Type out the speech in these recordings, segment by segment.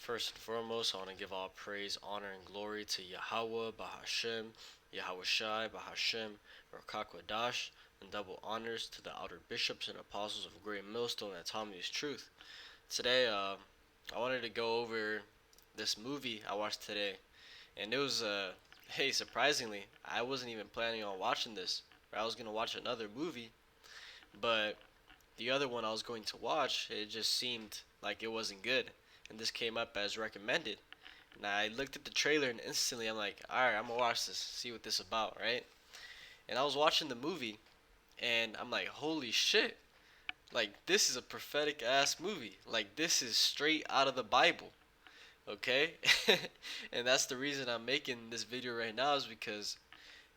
First and foremost, I want to give all praise, honor, and glory to Yahweh, Bahashem, Yahweh Shai, Bahashem, Rakakwadash, and double honors to the outer bishops and apostles of Great Millstone and Tommy's Truth. Today, I wanted to go over this movie I watched today, and it was, hey, surprisingly, I wasn't even planning on watching this. I was gonna watch another movie, but the other one I was going to watch, it just seemed like it wasn't good, and this came up as recommended. And I looked at the trailer, and instantly I'm like, all right, I'm gonna watch this, see what this is about, right? And I was watching the movie, and I'm like, holy shit! Like this is a prophetic ass movie. Like this is straight out of the Bible, okay? And that's the reason I'm making this video right now is because,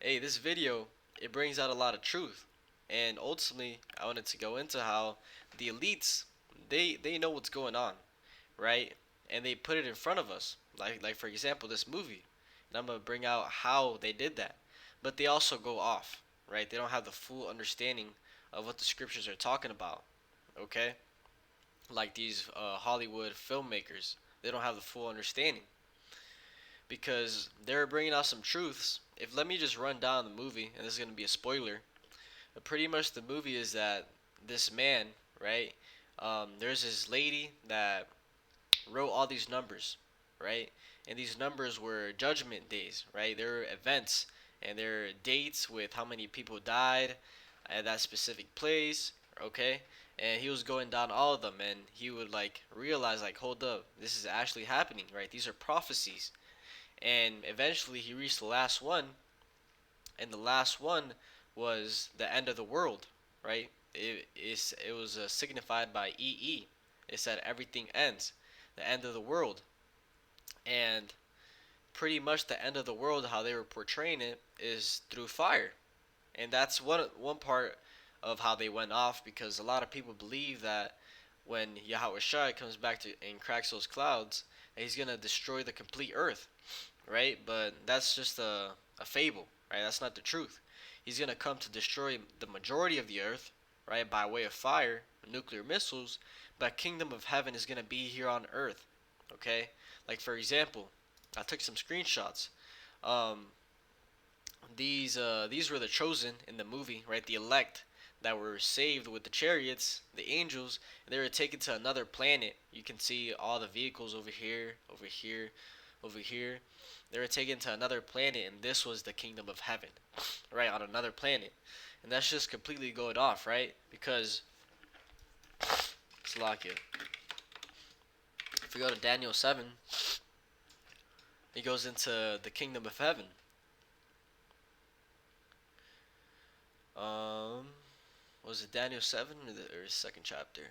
hey, this video it brings out a lot of truth, and ultimately I wanted to go into how the elites they know what's going on, right? And they put it in front of us, like for example this movie, and I'm gonna bring out how they did that. But they also go off, right? They don't have the full understanding of what the scriptures are talking about, okay? Like these Hollywood filmmakers, they don't have the full understanding because they're bringing out some truths. If let me just run down the movie, and this is gonna be a spoiler. But pretty much the movie is that this man, right? There's this lady that wrote all these numbers, right? And these numbers were judgment days, right? They're events and they're dates with how many people died at that specific place, okay? And he was going down all of them, and he would like realize, like, hold up, this is actually happening, right? These are prophecies. And eventually he reached the last one, and the last one was the end of the world, right? It was signified by EE. It said everything ends, the end of the world, and pretty much the end of the world, how they were portraying it, is through fire, and that's one part of how they went off because a lot of people believe that when Yahweh Shai comes back to and cracks those clouds, he's gonna destroy the complete earth, right? But that's just a fable, right? That's not the truth. He's gonna come to destroy the majority of the earth, right, by way of fire, nuclear missiles. But kingdom of heaven is gonna be here on earth, okay? Like for example, I took some screenshots. Um, these were the chosen in the movie, right? The elect that were saved with the chariots, the angels. And they were taken to another planet. You can see all the vehicles over here, over here, over here. They were taken to another planet, and this was the kingdom of heaven, right? On another planet, and that's just completely going off, right? Because Slovakia. If we go to Daniel 7, he goes into the kingdom of heaven. Um, was it Daniel 7 or the second chapter?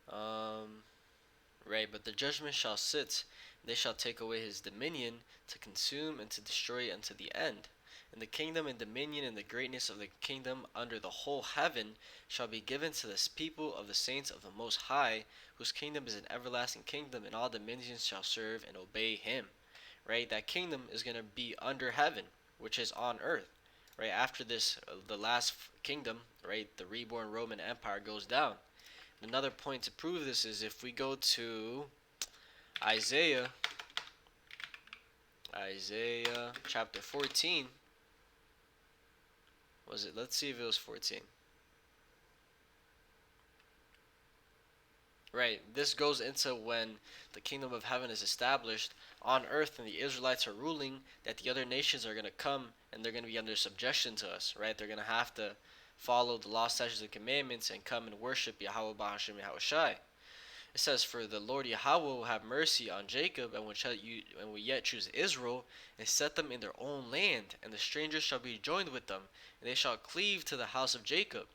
Um, right, but the judgment shall sit, and they shall take away his dominion to consume and to destroy unto the end. And the kingdom and dominion and the greatness of the kingdom under the whole heaven shall be given to this people of the saints of the Most High, whose kingdom is an everlasting kingdom, and all dominions shall serve and obey him. Right, that kingdom is going to be under heaven, which is on earth. Right, after this, the last kingdom, right, the reborn Roman Empire goes down. Another point to prove this is if we go to Isaiah, Isaiah chapter 14. Was it? Let's see if it was 14. Right. This goes into when the kingdom of heaven is established on earth and the Israelites are ruling, that the other nations are going to come and they're going to be under subjection to us, right? They're going to have to follow the law, statutes, and commandments and come and worship Yahweh Bahashem Yahweh Shai. It says, "For the Lord Yahweh will have mercy on Jacob, and will yet choose Israel, and set them in their own land. And the strangers shall be joined with them, and they shall cleave to the house of Jacob.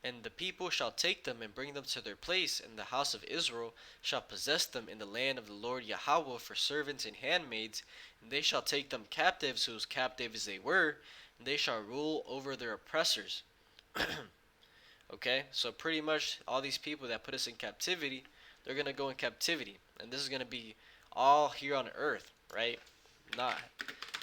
And the people shall take them and bring them to their place, and the house of Israel shall possess them in the land of the Lord Yahweh for servants and handmaids. And they shall take them captives, whose captives they were, and they shall rule over their oppressors." Okay, so pretty much all these people that put us in captivity, they're going to go in captivity. And this is going to be all here on earth, right? Not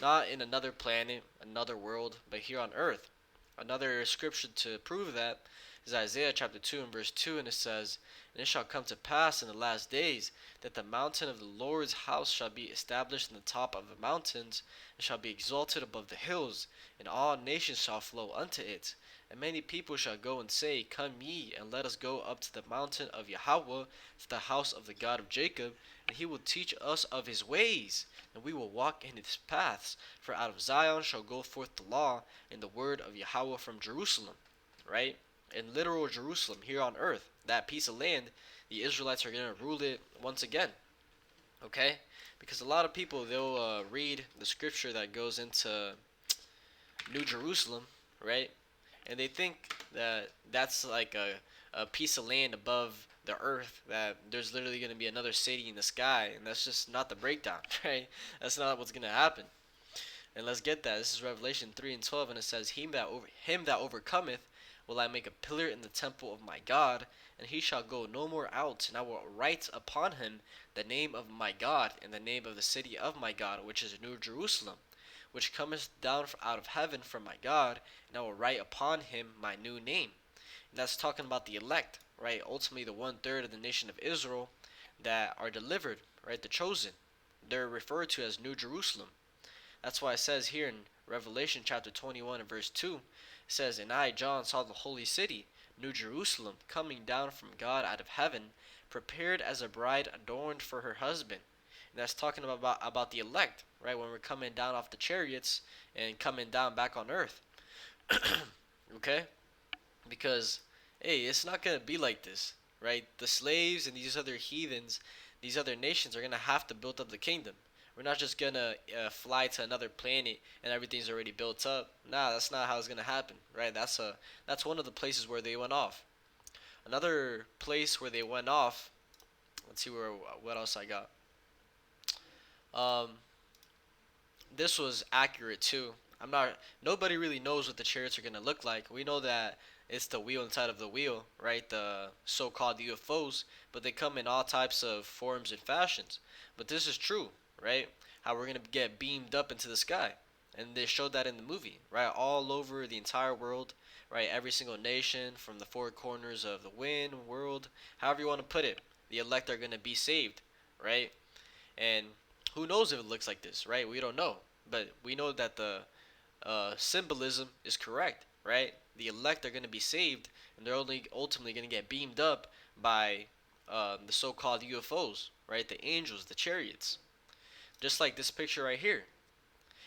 not in another planet, another world, but here on earth. Another scripture to prove that is Isaiah chapter 2 and verse 2, and it says, "And it shall come to pass in the last days that the mountain of the Lord's house shall be established in the top of the mountains, and shall be exalted above the hills, and all nations shall flow unto it. And many people shall go and say, Come ye, and let us go up to the mountain of Yahweh, to the house of the God of Jacob, and he will teach us of his ways, and we will walk in his paths. For out of Zion shall go forth the law and the word of Yahweh from Jerusalem." Right? In literal Jerusalem, here on earth, that piece of land, the Israelites are going to rule it once again. Okay? Because a lot of people, they'll read the scripture that goes into New Jerusalem, right? And they think that that's like a piece of land above the earth, that there's literally going to be another city in the sky, and that's just not the breakdown, right? That's not what's going to happen. And let's get that. This is Revelation 3 and 12, and it says, him that overcometh will I make a pillar in the temple of my God, and he shall go no more out, and I will write upon him the name of my God, and the name of the city of my God, which is New Jerusalem, which cometh down out of heaven from my God, and I will write upon him my new name. And that's talking about the elect, right? Ultimately, the 1/3 of the nation of Israel that are delivered, right? The chosen. They're referred to as New Jerusalem. That's why it says here in Revelation chapter 21 and verse 2, it says, "And I, John, saw the holy city, New Jerusalem, coming down from God out of heaven, prepared as a bride adorned for her husband." And that's talking about the elect, right? When we're coming down off the chariots and coming down back on earth. Okay? Because, hey, it's not going to be like this, right? The slaves and these other heathens, these other nations are going to have to build up the kingdom. We're not just going to fly to another planet and everything's already built up. Nah, that's not how it's going to happen, right? That's one of the places where they went off. Another place where they went off, let's see what else I got. Um, this was accurate too. Nobody really knows what the chariots are going to look like. We know that it's the wheel inside of the wheel, right? The so-called UFOs, but they come in all types of forms and fashions. But this is true, right? How we're going to get beamed up into the sky. And they showed that in the movie, right? All over the entire world, right? Every single nation from the four corners of the world, however you want to put it. The elect are going to be saved, right? And who knows if it looks like this, right? We don't know. But we know that the symbolism is correct, right? The elect are going to be saved, and they're only ultimately going to get beamed up by the so-called UFOs, right? The angels, the chariots. Just like this picture right here.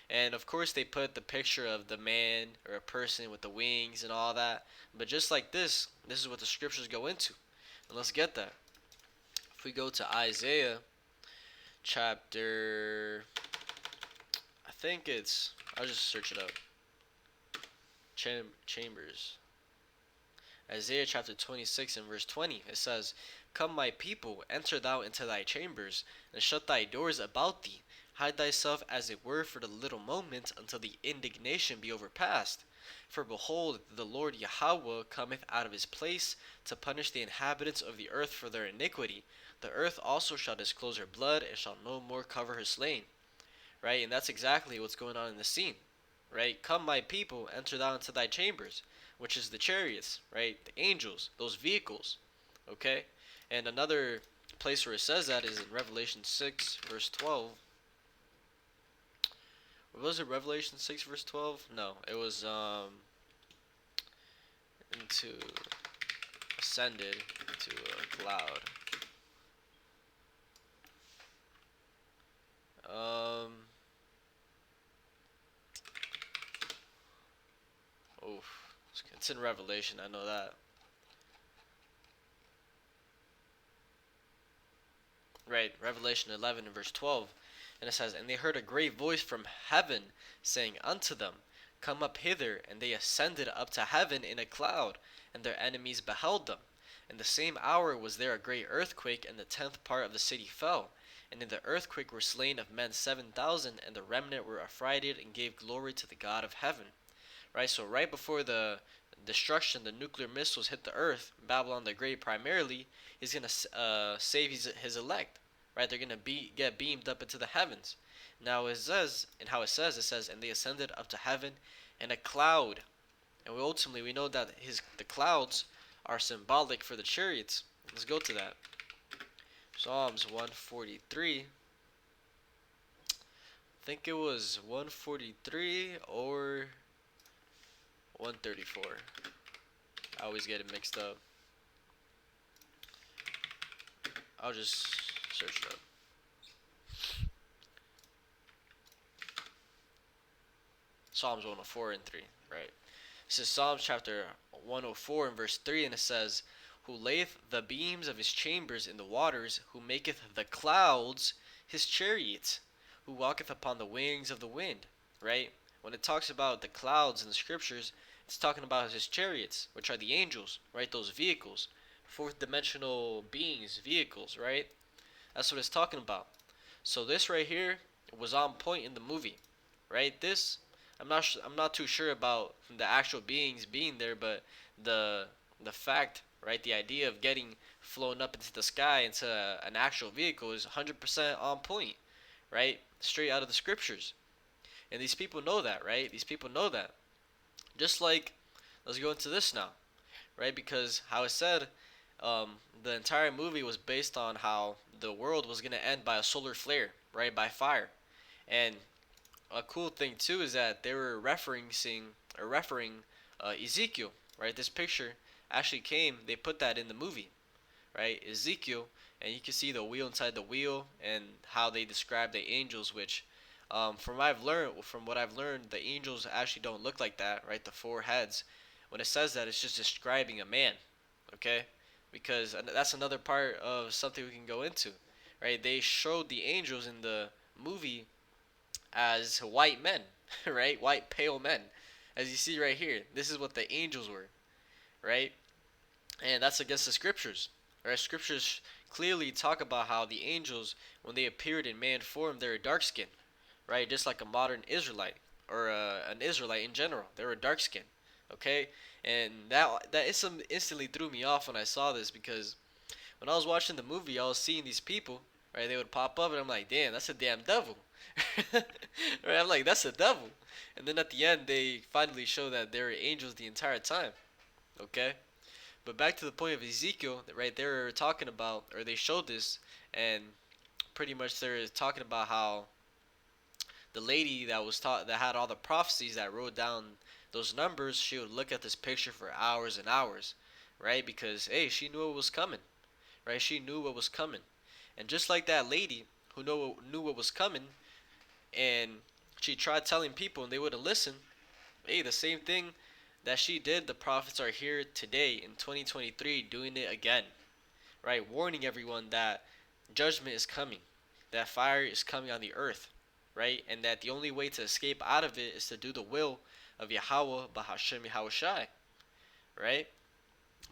And of course they put the picture of the man or a person with the wings and all that. But just like this is what the scriptures go into. And let's get that. If we go to Isaiah chapter, I think I'll just search it up. Chambers. Isaiah chapter 26 and verse 20. It says, "Come, my people, enter thou into thy chambers, and shut thy doors about thee. Hide thyself as it were for the little moment, until the indignation be overpast. For behold, the Lord Yahweh cometh out of his place to punish the inhabitants of the earth for their iniquity. The earth also shall disclose her blood, and shall no more cover her slain." Right? And that's exactly what's going on in the scene. Right? "Come, my people, enter thou into thy chambers," which is the chariots, right? The angels, those vehicles. Okay? And another place where it says that is in Revelation 6, verse 12. Was it Revelation 6, verse 12? No, it was into ascended into a cloud. Oof. It's in Revelation, I know that. Right, Revelation 11 and verse 12. And it says, "And they heard a great voice from heaven, saying unto them, Come up hither. And they ascended up to heaven in a cloud, and their enemies beheld them. In the same hour was there a great earthquake, and the 10th part of the city fell. And in the earthquake were slain of men 7,000, and the remnant were affrighted, and gave glory to the God of heaven." Right, so right before the destruction, the nuclear missiles hit the earth, Babylon the Great primarily, he's going to save his elect, right? They're gonna get beamed up into the heavens. Now it says, and how it says, and they ascended up to heaven in a cloud. And we know that the clouds are symbolic for the chariots. Let's go to that. Psalms 143. I think it was 143 or 134. I always get it mixed up. I'll just search it up. Psalms 104 and 3, right? This is Psalms chapter 104 and verse 3, and it says, Who layeth the beams of his chambers in the waters, who maketh the clouds his chariots, who walketh upon the wings of the wind, right? When it talks about the clouds in the scriptures, it's talking about his chariots, which are the angels, right? Those vehicles, fourth dimensional beings, vehicles, right? That's what it's talking about. So this right here was on point in the movie, right? This I'm not too sure about the actual beings being there, but the the fact, right? The idea of getting flown up into the sky into an actual vehicle is 100% on point, right? Straight out of the scriptures. And these people know that, right? These people know that. Just like, let's go into this now, right? Because how it said, the entire movie was based on how the world was gonna end by a solar flare, right? By fire. And a cool thing too is that they were referring Ezekiel, right? This picture actually came. They put that in the movie, right? Ezekiel, and you can see the wheel inside the wheel and how they describe the angels. Which, from what I've learned, the angels actually don't look like that, right? The four heads. When it says that, it's just describing a man, okay? Because that's another part of something we can go into, right? They showed the angels in the movie as white men, right? White pale men. As you see right here, this is what the angels were, right? And that's against the scriptures. Right? Scriptures clearly talk about how the angels, when they appeared in man form, they were dark skinned, right? Just like a modern Israelite or an Israelite in general, they were dark skinned, okay? And that instantly threw me off when I saw this, because when I was watching the movie, I was seeing these people, right? They would pop up, and I'm like, damn, that's a damn devil. Right? I'm like, that's a devil. And then at the end, they finally show that they were angels the entire time. Okay? But back to the point of Ezekiel, right? They were talking about, or they showed this, and pretty much they're talking about how the lady that was taught, that had all the prophecies, that wrote down those numbers, she would look at this picture for hours and hours, right? Because hey, she knew it was coming, right? She knew what was coming, and just like that lady who knew what was coming, and she tried telling people and they wouldn't listen. Hey, the same thing that she did, the prophets are here today in 2023 doing it again, right? Warning everyone that judgment is coming, that fire is coming on the earth, right? And that the only way to escape out of it is to do the will of Yahweh Bahashem Yahushai, right?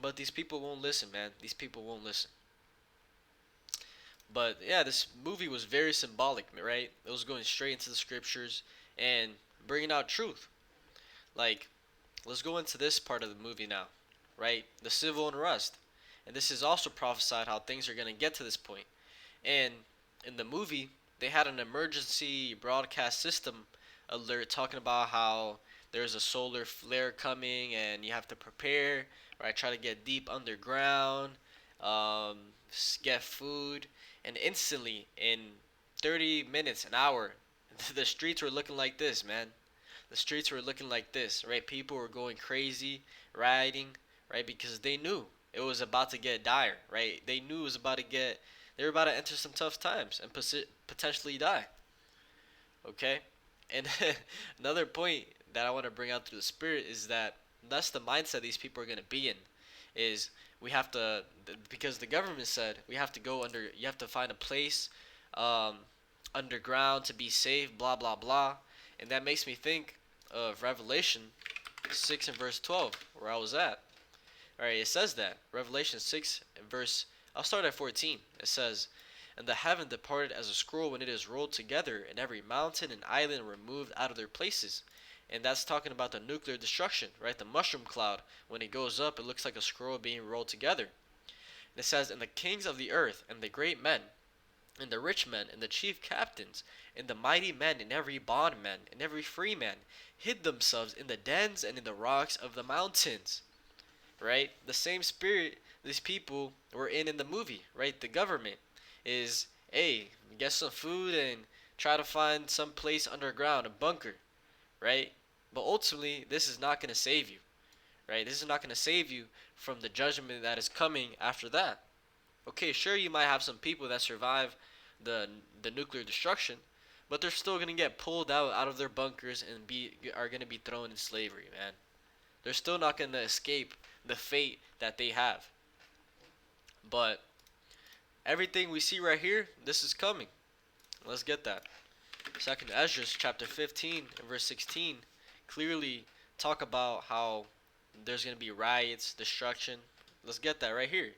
But these people won't listen, man. These people won't listen. But yeah, this movie was very symbolic, right? It was going straight into the scriptures and bringing out truth. Like, let's go into this part of the movie now, right? The civil unrest. And this is also prophesied how things are going to get to this point. And in the movie, they had an emergency broadcast system alert talking about how there's a solar flare coming and you have to prepare, right? Try to get deep underground, um, get food, and instantly in 30 minutes, an hour, the streets were looking like this, man. The streets were looking like this, right? People were going crazy, rioting, right? Because they knew it was about to get dire, right? They knew it was about to get, they were about to enter some tough times and potentially die, okay? And another point that I want to bring out through the spirit is that that's the mindset these people are going to be in, is we have to, because the government said we have to go under, you have to find a place um, underground to be safe, blah blah blah. And that makes me think of Revelation 6 and verse 12, where I was at. Alright, it says that Revelation 6 and verse, I'll start at 14. It says, and the heaven departed as a scroll when it is rolled together, and every mountain and island removed out of their places. And that's talking about the nuclear destruction, right? The mushroom cloud, when it goes up, it looks like a scroll being rolled together. And it says, and the kings of the earth and the great men And the rich men, and the chief captains, and the mighty men, and every bondman, and every free man, hid themselves in the dens and in the rocks of the mountains. Right? The same spirit these people were in the movie, right? The government is, hey, get some food and try to find some place underground, a bunker, right? But ultimately, this is not going to save you, right? This is not going to save you from the judgment that is coming after that. Okay, sure, you might have some people that survive the the nuclear destruction, but they're still gonna get pulled out of their bunkers and are gonna be thrown in slavery, man. They're still not gonna escape the fate that they have. But everything we see right here, this is coming. Let's get that. Second Esdras chapter 15 and verse 16 clearly talk about how there's gonna be riots, destruction. Let's get that right here.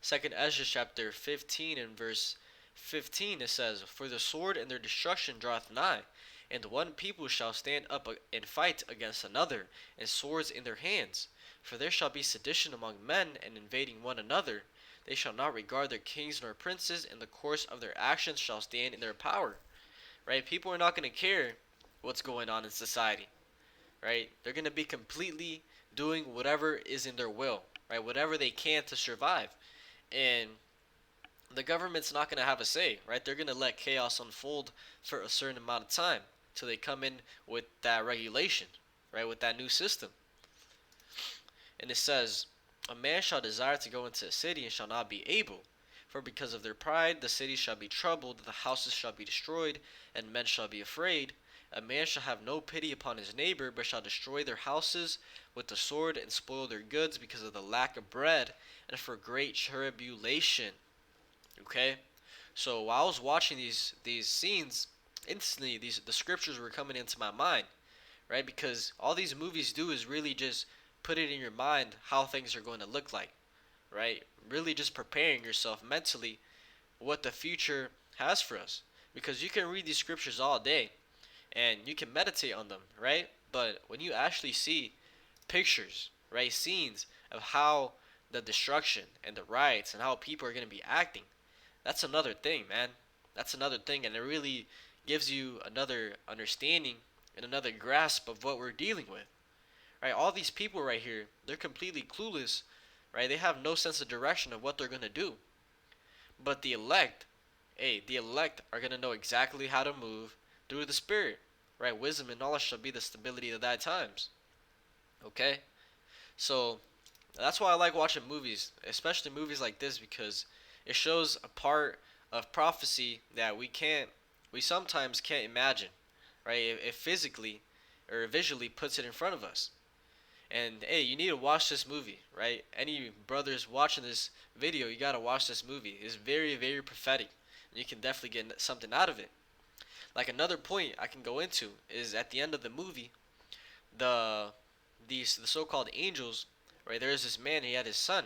Second Esdras chapter 15 and verse 15 it says, "For the sword and their destruction draweth nigh, and one people shall stand up and fight against another, and swords in their hands. For there shall be sedition among men, and invading one another. They shall not regard their kings nor princes, and the course of their actions shall stand in their power." Right? People are not going to care what's going on in society. Right? They're going to be completely doing whatever is in their will. Right? Whatever they can to survive. And the government's not going to have a say, right? They're going to let chaos unfold for a certain amount of time till they come in with that regulation, right? With that new system. And it says, "A man shall desire to go into a city and shall not be able. For because of their pride the cities shall be troubled, the houses shall be destroyed, and men shall be afraid. A man shall have no pity upon his neighbor, but shall destroy their houses with the sword and spoil their goods because of the lack of bread and for great tribulation." Okay, so while I was watching these scenes, instantly the scriptures were coming into my mind, right? Because all these movies do is really just put it in your mind how things are going to look like, right? Really just preparing yourself mentally what the future has for us. Because you can read these scriptures all day and you can meditate on them, right? But when you actually see pictures, right, scenes of how the destruction and the riots and how people are going to be acting, that's another thing, man. That's another thing, and it really gives you another understanding and another grasp of what we're dealing with. Right? All these people right here, they're completely clueless, right? They have no sense of direction of what they're gonna do. But the elect, hey, the elect are gonna know exactly how to move through the Spirit, right? Wisdom and knowledge shall be the stability of thy times. Okay, so that's why I like watching movies, especially movies like this, because it shows a part of prophecy that we sometimes can't imagine, right? It physically or visually puts it in front of us. And hey, you need to watch this movie, right? Any brothers watching this video, you gotta watch this movie. It's very, very prophetic. And you can definitely get something out of it. Like another point I can go into is at the end of the movie, the the so-called angels, right? There is this man. He had his son,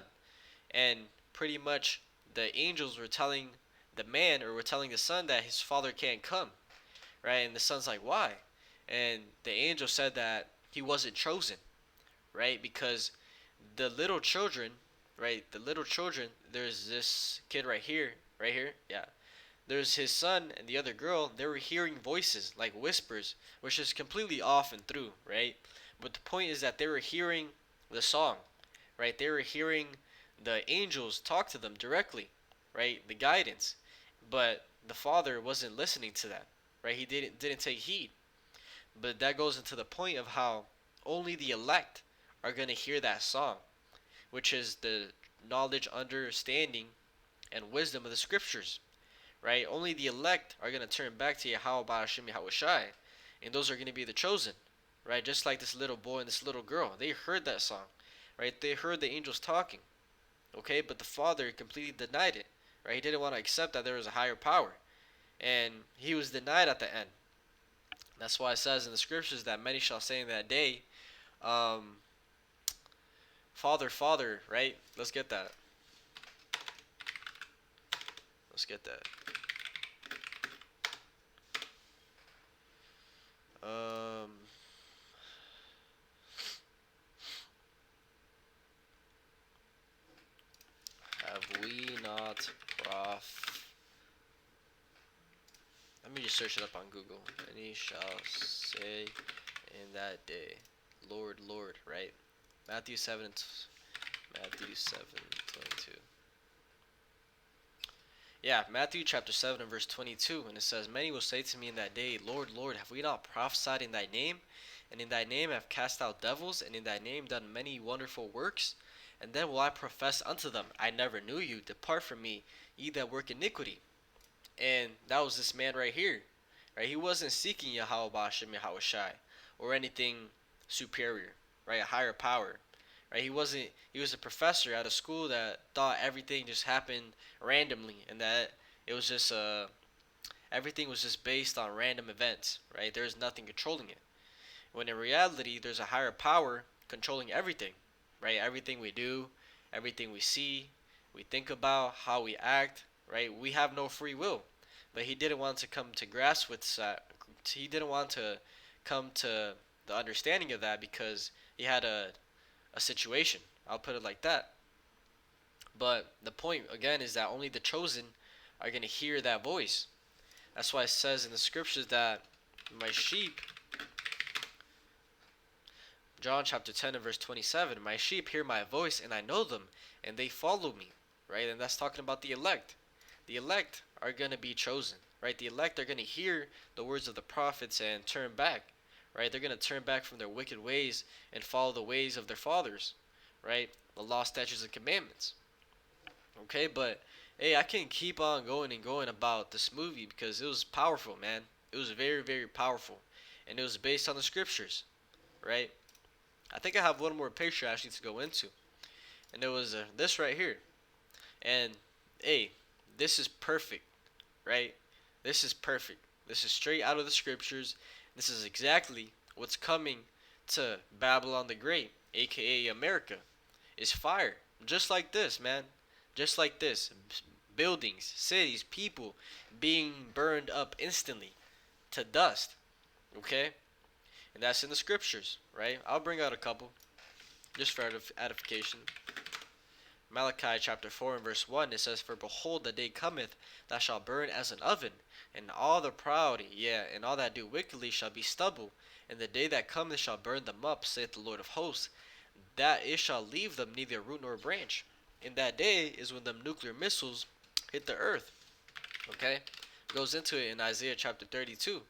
and pretty much the angels were telling the man, or were telling the son, that his father can't come, right? And the son's like, why? And the angel said that he wasn't chosen, right? Because the little children, right? The little children, there's this kid right here, yeah. There's his son and the other girl. They were hearing voices, like whispers, which is completely off and through, right? But the point is that they were hearing the song, right? They were hearing the angels talk to them directly, right? The guidance. But the father wasn't listening to that, right? He didn't take heed. But that goes into the point of how only the elect are going to hear that song, which is the knowledge, understanding, and wisdom of the scriptures, right? Only the elect are going to turn back to Yahweh Ba'ashim Yahushai, and those are going to be the chosen, right? Just like this little boy and this little girl. They heard that song, right? They heard the angels talking, okay? But the father completely denied it, right? He didn't want to accept that there was a higher power, and he was denied at the end. That's why it says in the scriptures that many shall say in that day, um, Father, Father, right? Let's get that. Let's get that. Um, have we not search it up on Google. Many shall say in that day, Lord, Lord, right? Matthew 7:22. Yeah, Matthew chapter 7 and verse 22, and it says, Many will say to me in that day, Lord, Lord, have we not prophesied in thy name? And in thy name have cast out devils, and in thy name done many wonderful works? And then will I profess unto them, I never knew you. Depart from me, ye that work iniquity. And that was this man right here. Right? He wasn't seeking Yahweh Bashim Yahweh Shai or anything superior, right? A higher power. Right? He was a professor at a school that thought everything just happened randomly and that it was just everything was just based on random events, right? There's nothing controlling it. When in reality there's a higher power controlling everything, right? Everything we do, everything we see, we think about, how we act, right? We have no free will. But he didn't want to come to grasp with that. He didn't want to come to the understanding of that because he had a situation. I'll put it like that. But the point again is that only the chosen are going to hear that voice. That's why it says in the scriptures that my sheep, John chapter 10 and verse 27, my sheep hear my voice and I know them and they follow me, right? And that's talking about the elect. The elect are going to be chosen, right? The elect are going to hear the words of the prophets and turn back, right? They're going to turn back from their wicked ways and follow the ways of their fathers, right? The law, statutes, and commandments. Okay, but hey, I can keep on going and going about this movie because it was powerful, man. It was very, very powerful. And it was based on the scriptures, right? I think I have one more picture actually to go into. And it was this right here. And hey, this is perfect, right? This is perfect. This is straight out of the scriptures. This is exactly what's coming to Babylon the Great, aka America, is fire. Just like this, man. Just like this. Buildings, cities, people being burned up instantly to dust. Okay? And that's in the scriptures, right? I'll bring out a couple just for edification. Malachi chapter 4 and verse 1, it says, For behold, the day cometh that shall burn as an oven, and all the proud, and all that do wickedly shall be stubble. And the day that cometh shall burn them up, saith the Lord of hosts, that it shall leave them neither root nor branch. And that day is when them nuclear missiles hit the earth. Okay? Goes into it in Isaiah chapter 32.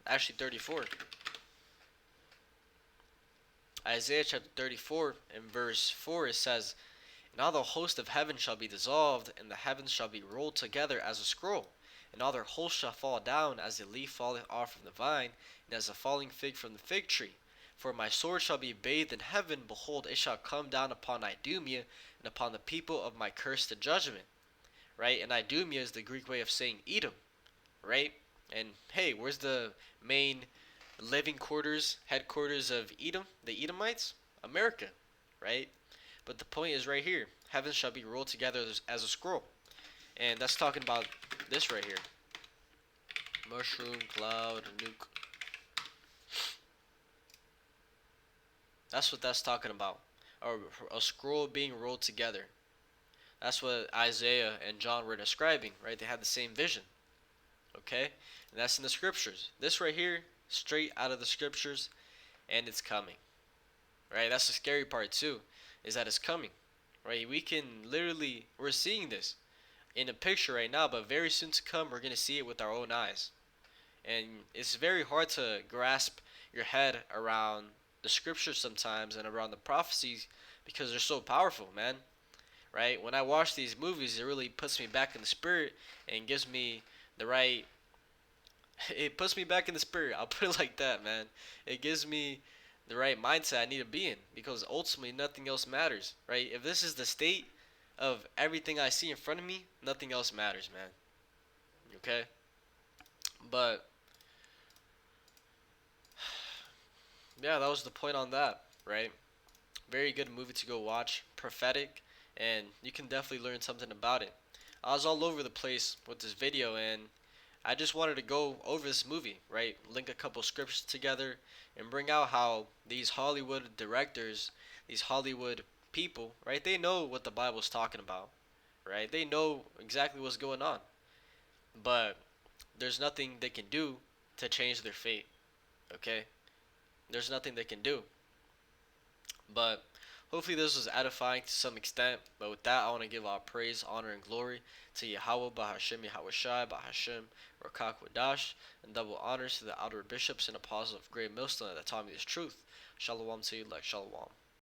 Actually 34. Isaiah chapter 34 and verse 4, it says, And all the host of heaven shall be dissolved, and the heavens shall be rolled together as a scroll, and all their hosts shall fall down as a leaf falleth off from the vine, and as a falling fig from the fig tree. For my sword shall be bathed in heaven, behold, it shall come down upon Idumea, and upon the people of my curse to judgment. Right? And Idumea is the Greek way of saying Edom. Right? And hey, where's the main living quarters, headquarters of Edom, the Edomites? America, right? But the point is right here. Heaven shall be rolled together as a scroll. And that's talking about this right here. Mushroom, cloud, nuke. That's what that's talking about. Or a scroll being rolled together. That's what Isaiah and John were describing, right? They had the same vision. Okay? And that's in the scriptures. This right here, straight out of the scriptures, and it's coming. Right? That's the scary part too, is that it's coming. Right? We're seeing this in a picture right now, but very soon to come, we're going to see it with our own eyes. And it's very hard to grasp your head around the scriptures sometimes and around the prophecies because they're so powerful, man. Right? When I watch these movies, it really puts me back in the spirit and gives me the right. It puts me back in the spirit. I'll put it like that, man. It gives me the right mindset I need to be in because ultimately nothing else matters, right? If this is the state of everything I see in front of me, nothing else matters, man. Okay? But yeah, that was the point on that, right? Very good movie to go watch, prophetic, and you can definitely learn something about it. I was all over the place with this video and I just wanted to go over this movie, right? Link a couple scriptures together and bring out how these Hollywood directors, these Hollywood people, right? They know what the Bible's talking about, right? They know exactly what's going on. But there's nothing they can do to change their fate. Okay, there's nothing they can do. But hopefully this was edifying to some extent. But with that, I want to give all praise, honor, and glory to Yahweh, Bahashem, Yahweh Shai, Bahashem, Rakak Wadash, and double honors to the outer bishops and apostles of Great Millstone that taught me this truth. Shalom to you, like Shalom.